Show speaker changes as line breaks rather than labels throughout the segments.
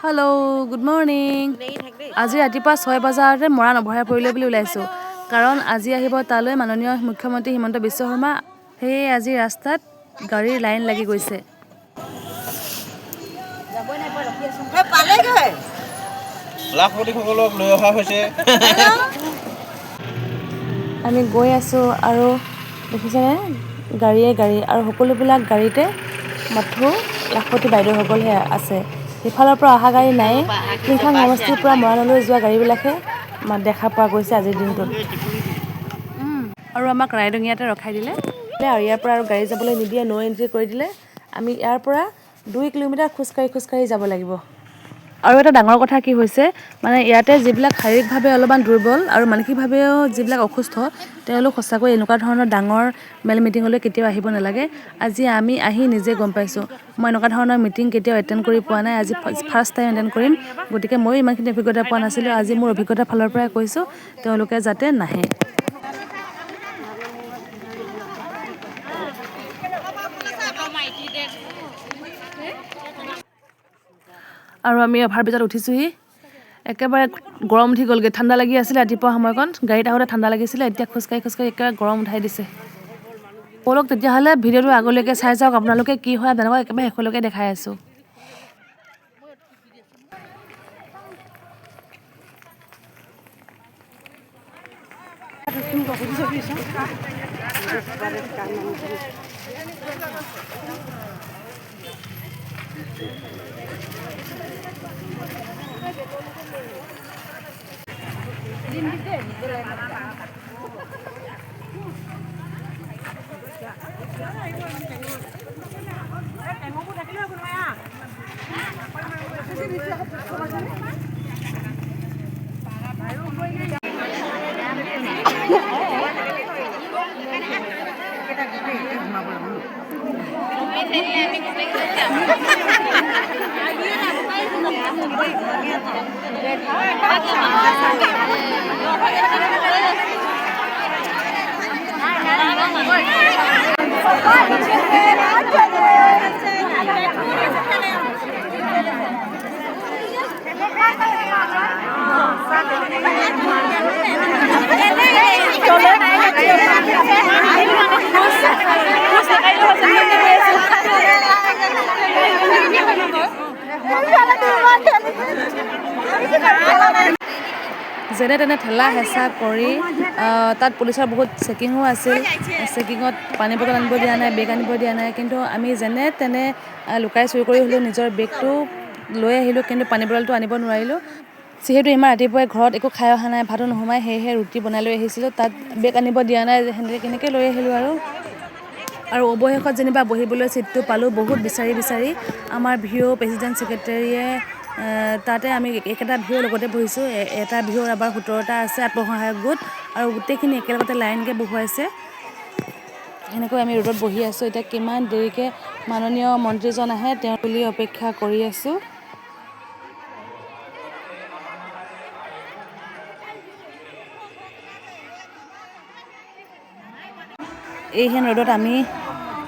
Hello' good morning. আজি ৰাতিপুৱা 6 বজাতে মৰাণ অভয়াৰ পৰিলে বুলি ওলাইছোঁ, কাৰণ আজি আহিব তালৈ মাননীয় মুখ্যমন্ত্ৰী হিমন্ত বিশ্ব শৰ্মা। সেয়ে আজি ৰাস্তাত গাড়ীৰ লাইন লাগি গৈছে।
লাখপতিসকলক লৈ অহা হৈছে।
আমি গৈ আছোঁ আৰু দেখিছেনে গাড়ীয়ে গাড়ী, আৰু সকলোবিলাক গাড়ীতে মাথো লাখপতি বাইদেউসকলহে আছে। সিফালৰ পৰা অহা গাড়ী নাই। টিংখাং সমষ্টিৰ পৰা মৰাণলৈ যোৱা গাড়ীবিলাকহে দেখা পোৱা গৈছে আজিৰ দিনটোত। আৰু আমাক ৰাইডঙিয়াতে ৰখাই দিলে, আৰু ইয়াৰ পৰা আৰু গাড়ী যাবলৈ নিদিয়ে, ন' এণ্ট্ৰি কৰি দিলে। আমি ইয়াৰ পৰা 2 কিলোমিটাৰ খোজকাঢ়ি যাব লাগিব। আৰু এটা ডাঙৰ কথা কি হৈছে, মানে ইয়াতে যিবিলাক শাৰীৰিকভাৱে অলপমান দুৰ্বল আৰু মানসিকভাৱেও যিবিলাক অসুস্থ, তেওঁলোক সঁচাকৈ এনেকুৱা ধৰণৰ ডাঙৰ মেল মিটিঙলৈ কেতিয়াও আহিব নালাগে। আজি আমি আহি নিজে গম পাইছোঁ। মই এনেকুৱা ধৰণৰ মিটিং কেতিয়াও এটেণ্ড কৰি পোৱা নাই, আজি ফাৰ্ষ্ট টাইম এটেণ্ড কৰিম। গতিকে ময়ো ইমানখিনি অভিজ্ঞতা পোৱা নাছিলোঁ। আজি মোৰ অভিজ্ঞতাৰ ফালৰ পৰাই কৈছোঁ, তেওঁলোকে যাতে নাহে। আৰু আমি অভাৰব্ৰিজত উঠিছোঁহি। একেবাৰে গৰম উঠি গ'লগৈ। ঠাণ্ডা লাগি আছিলে ৰাতিপুৱা সময়কণ, গাড়ীত আহোঁতে ঠাণ্ডা লাগিছিলে, এতিয়া খোজকাঢ়ি একেবাৰে গৰম উঠাই দিছে। ব'লক তেতিয়াহ'লে ভিডিঅ'টো আগলৈকে চাই যাওক আপোনালোকে, কি হয় তেনেকুৱা একেবাৰে শেষলৈকে দেখাই আছোঁ। যেনে তেনে ঠেলা হেঁচা কৰি তাত পুলিচৰ বহুত চেকিঙো আছিল। চেকিঙত পানী বটল আনিব দিয়া নাই, বেগ আনিব দিয়া নাই, কিন্তু আমি যেনে তেনে লুকাই চুৰি কৰি হ'লেও নিজৰ বেগটো লৈ আহিলোঁ, কিন্তু পানী বটলটো আনিব নোৱাৰিলোঁ। যিহেতু ইমান ৰাতিপুৱাই ঘৰত একো খাই অহা নাই, ভাতো নোসোমাই, সেয়েহে ৰুটি বনাই লৈ আহিছিলোঁ। তাত বেগ আনিব দিয়া নাই, কেনেকৈ লৈ আহিলোঁ আৰু অৱশেষত যেনিবা বহিবলৈ ছিটটো পালোঁ, বহুত বিচাৰি বিচাৰি। আমাৰ ভিঅ' প্ৰেছিডেণ্ট ছেক্ৰেটেৰীয়ে তাতে আমি একেটা ভিঅ'ৰ লগতে বহিছোঁ। এটা ভিঅ'ৰ আবাৰ 17টা আছে আত্মসহায়ক গোট, আৰু গোটেইখিনি একেলগতে লাইনকৈ বহুৱাইছে। এনেকৈ আমি ৰ'দত বহি আছোঁ। এতিয়া কিমান দেৰিকৈ মাননীয় মন্ত্ৰীজন আহে তেওঁ বুলি অপেক্ষা কৰি আছোঁ। এইহেন ৰ'দত আমি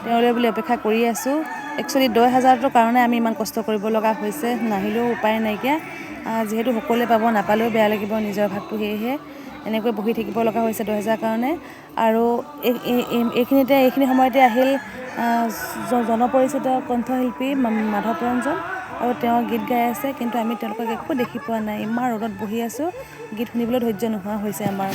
তেওঁলৈ বুলি অপেক্ষা কৰি আছোঁ। একচুৱেলি 10,000টোৰ কাৰণে আমি ইমান কষ্ট কৰিব লগা হৈছে, নাহিলেও উপায় নাইকিয়া। যিহেতু সকলোৱে পাব, নাপালেও বেয়া লাগিব নিজৰ ভাগটো, সেয়েহে এনেকৈ বহি থাকিব লগা হৈছে 10,000 কাৰণে। আৰু এইখিনি সময়তে আহিল জনপৰিচিত কণ্ঠশিল্পী মাধৱ ৰঞ্জন, আৰু তেওঁ গীত গাই আছে, কিন্তু আমি তেওঁলোকক একো দেখি পোৱা নাই। ইমান ৰ'দত বহি আছোঁ, গীত শুনিবলৈ ধৈৰ্য নোহোৱা হৈছে আমাৰ।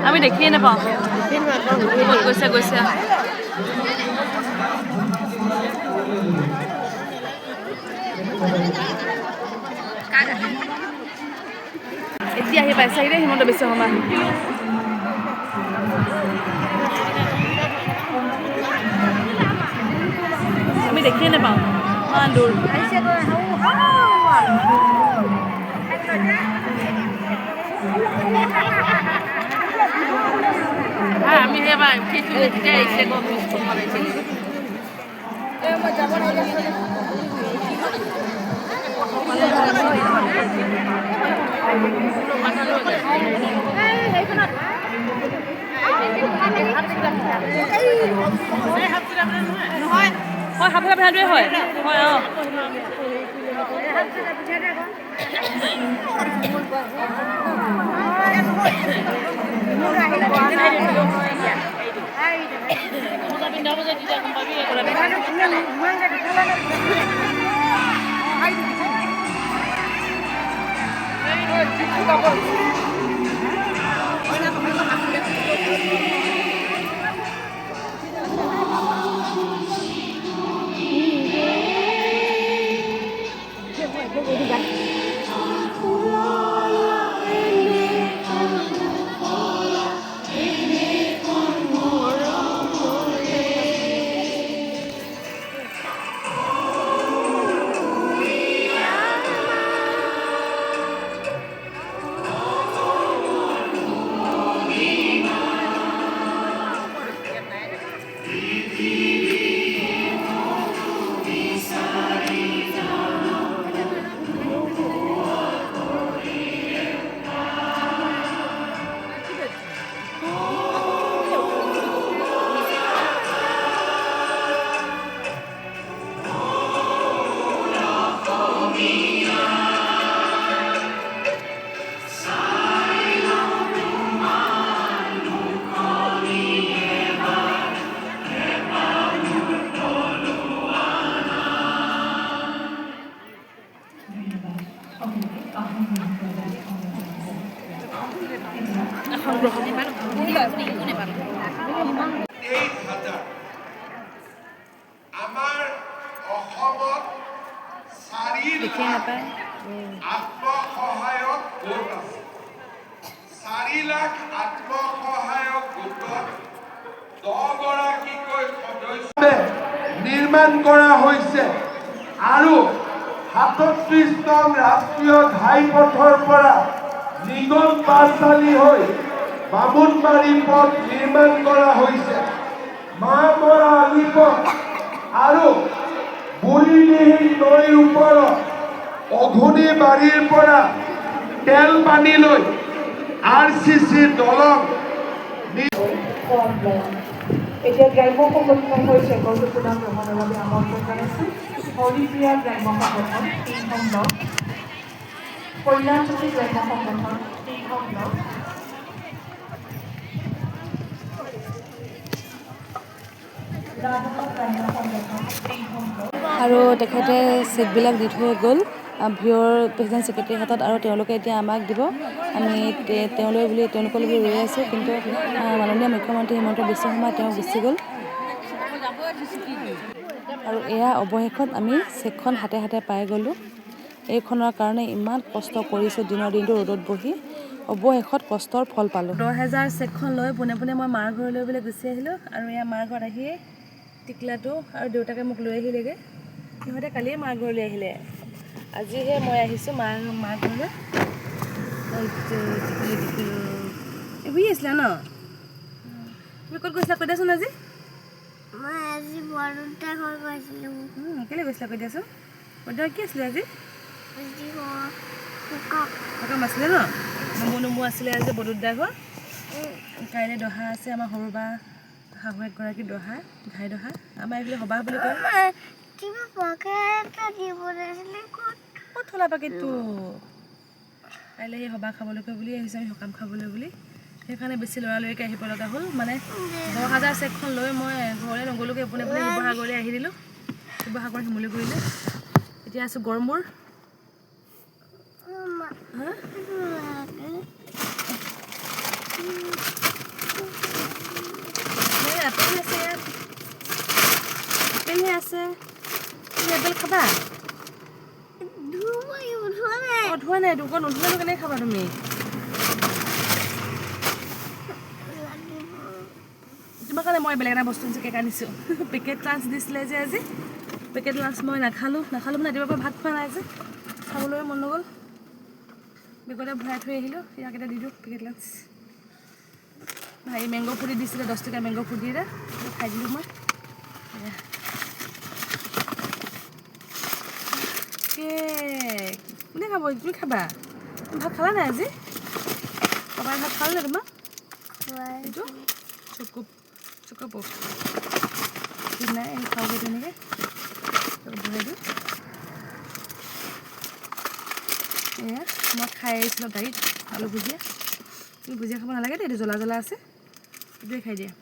আমি দেখিয়ে নাপাওঁ গৈছে গৈছে। এতিয়া আহি পাইছে দেই হিমন্ত বিশ্ব শৰ্মা। আমি দেখিয়ে নাপাওঁ, ইমান দূৰ।
আমাৰ অসমত 4 লাখ আত্মসহায়ক গোট আছে। 4 লাখ আত্মসহায়ক গোটত 10 গৰাকীকৈ সদস্য নিৰ্মাণ কৰা হৈছে আৰু 37 নং ৰাষ্ট্ৰীয় ঘাইপথৰ পৰা নিগল পাঠশালী হৈ বামুণবাৰী পথ নিৰ্মাণ কৰা হৈছে। মাহমৰা আলিপথ আৰু বুঢ়ীদিহিং নৈৰ ওপৰত অঘুনি বাৰীৰ পৰা তেলপানীলৈ RCC দলং
এতিয়া গ্ৰাম্য সংগঠন হৈছে গৌৰৱপূৰ্ণ গ্ৰহণৰ বাবে আমন্ত্ৰণ জনাইছোঁ। হৰিপ্ৰিয়া গ্ৰাম্য সংগঠন 3খন ব্লক, কল্যাণজ্যোতি গ্ৰাম্য সংগঠন 3খন ব্লক, ৰাজহত গ্ৰাম্য সংগঠন 3খন ব্লক।
আৰু তেখেতে চেকবিলাক দি থৈ গ'ল ভিঅ'ৰ প্ৰেচিডেণ্ট ছেক্ৰেটাৰীৰ হাতত আৰু তেওঁলোকে এতিয়া আমাক দিব। আমি তেওঁলোকলৈ বুলি ৰৈ আছোঁ, কিন্তু মাননীয় মুখ্যমন্ত্ৰী হিমন্ত বিশ্ব শৰ্মা তেওঁ গুচি গ'ল। আৰু এয়া অৱশেষত আমি চেকখন হাতে হাতে পাই গ'লোঁ। এইখনৰ কাৰণে ইমান কষ্ট কৰিছোঁ দিনৰ দিনটো ৰ'দত বহি, অৱশেষত কষ্টৰ ফল পালোঁ। 10,000 চেকখন লৈ পোনে পোনে মই মাৰ ঘৰলৈ বুলি গুচি আহিলোঁ। আৰু এয়া মাৰ ঘৰত আহিয়ে টিকলাটো আৰু দেউতাকে মোক লৈ আহিলেগৈ। সিহঁতে কালিয়ে মাৰ ঘৰলৈ আহিলে, আজিহে মই আহিছোঁ মাৰ ঘৰলৈ। বুঢ়ী আছিলা ন? তুমি ক'ত গৈছিলা কৈ দিয়াচোন আজি?
মই আজি বৰদেউতাৰ ঘৰ গৈছিলোঁ।
কেলৈ গৈছিলা কৈ দিয়াচোন? বৰদেউতাৰ কি আছিলে আজি? সকাম আছিলে ন? নমু আছিলে আজি বৰদেউতাৰ ঘৰ। কাইলৈ দহা আছে, আমাৰ সৰু বা শাহু এগৰাকী দহা, ঘাই দহা। আমাৰ এইফালে সবাহ বুলি কয়। ক'ত থলা পেকেটটো? কাইলৈ সেই সবাহ খাবলৈকে বুলি আহিছোঁ আমি, সকাম খাবলৈ বুলি। সেইকাৰণে বেছি লৰালৰিকৈ আহিব লগা হ'ল। মানে 10,000 চেকখন লৈ মই ঘৰলৈ নগ'লোগৈ, পোনে পোনে শিৱসাগৰলৈ আহি দিলোঁ। শিৱসাগৰ শিমলুগুৰিলৈ। এতিয়া আছোঁ গড়মূৰ। আপেলহে আছে, তুমি আপেল খাবা? ধোৱা নাই, দোকান নোধোৱাটো কেনেকৈ খাবা তুমি? তোমাৰ কাৰণে মই বেলেগ এটা বস্তু কেক আনিছোঁ। পেকেট লাঞ্চ দিছিলে যে আজি, পেকেট লাঞ্চ মই নাখালোঁ মানে ৰাতিপুৱাৰ পৰা ভাত খোৱা নাই যে, খাবলৈ মন নগ'ল। বেগতে ভৰাই থৈ আহিলোঁ, ইয়াক এটা দি দিওঁ পেকেট লাঞ্চ। ভাই মেংগ' ফুটি দিছিলে 10 টকা মেংগ' ফুটি এটা খাই দিলোঁ মই কেক কোনে খাব তুমি খাবা ভাত খালা নাই আজি পাপাই ভাত খালে নে তোমাক এইটো চকু নাই এই খাওঁগৈ তেনেকৈ বনাই দিওঁ এয়া মই খাই আহিছিলোঁ গাড়ীত আলু ভুজিয়া তুমি ভুজিয়া খাব নালাগে দেই এইটো জ্বলা জ্বলা আছে এইটোৱে খাই দিয়া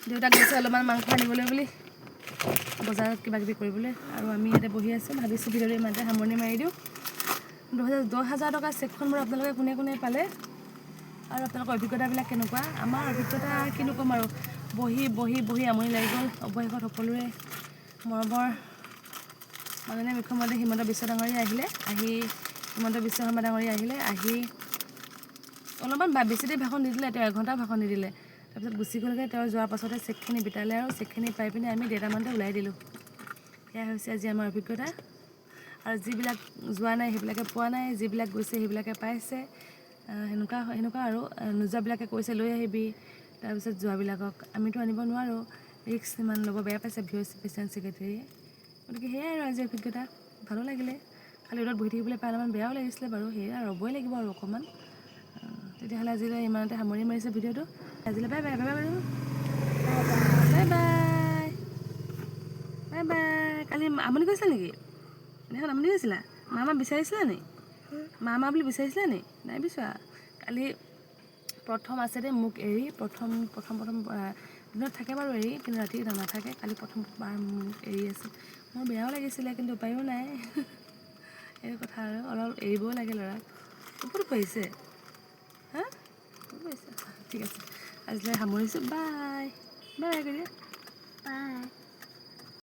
দেউতাক গৈছে অলপমান মাংস আনিবলৈ বুলি বজাৰত কিবা কিবি কৰিবলৈ আৰু আমি ইয়াতে বহি আছোঁ ভাবিছোঁ ভিডিঅ'টো ইমানতে সামৰণি মাৰি দিওঁ 10,000 টকা চেকখন মোৰ আপোনালোকে কোনে কোনে পালে আৰু আপোনালোকৰ অভিজ্ঞতাবিলাক কেনেকুৱা আমাৰ অভিজ্ঞতা কিনো ক'ম আৰু বহি আমনি লাগি গ'ল অৱশেষত সকলোৰে মৰমৰ মাননীয় মুখ্যমন্ত্ৰী হিমন্ত বিশ্ব ডাঙৰীয়া আহি অলপমান বেছি দেৰি ভাষণ নিদিলে তেওঁ 1 ঘণ্টা ভাষণ নিদিলে তাৰপিছত গুচি গ'লগৈ তেওঁ যোৱাৰ পাছতে চেকখিনি বিটালে আৰু চেকখিনি পাই পিনে আমি 1:30 মানতে ওলাই দিলোঁ সেয়া হৈছে আজি আমাৰ অভিজ্ঞতা আৰু যিবিলাক যোৱা নাই সেইবিলাকে পোৱা নাই যিবিলাক গৈছে সেইবিলাকে পাইছে সেনেকুৱা আৰু নোযোৱাবিলাকে কৈছে লৈ আহিবি তাৰপিছত যোৱাবিলাকক আমিতো আনিব নোৱাৰোঁ ৰিক্স ইমান ল'ব বেয়া পাইছে প্ৰেচিডেণ্ট ছেক্ৰেটাৰীয়ে গতিকে সেয়াই আৰু আজি অভিজ্ঞতা ভালো লাগিলে খালি ৰ'দত বহি থাকিবলৈ পাই অলপমান বেয়াও লাগিছিলে বাৰু সেয়া ৰ'বই লাগিব আৰু অকণমান তেতিয়াহ'লে আজিলৈ ইমানতে সামৰি মাৰিছে ভিডিঅ'টো আজিলৈ বাই বাই কালি আমনি কৰিছিলা নেকি এনেখন আমনি কৰিছিলা মা বিচাৰিছিলা নি মা বুলি বিচাৰিছিলা নি নাই বিচৰা কালি প্ৰথম আছে দেই মোক এৰি প্ৰথম দিনত থাকে বাৰু এৰি কিন্তু ৰাতি নাথাকে কালি প্ৰথমবাৰ মোক এৰি আছে মোৰ বেয়াও লাগিছিলে কিন্তু উপায়ো নাই এই কথা আৰু অলপ এৰিবও লাগে ল'ৰাক ক'ত পাৰিছে হা ঠিক আছে আজিলৈ সামৰিছোঁ বাই কৰি দিয়া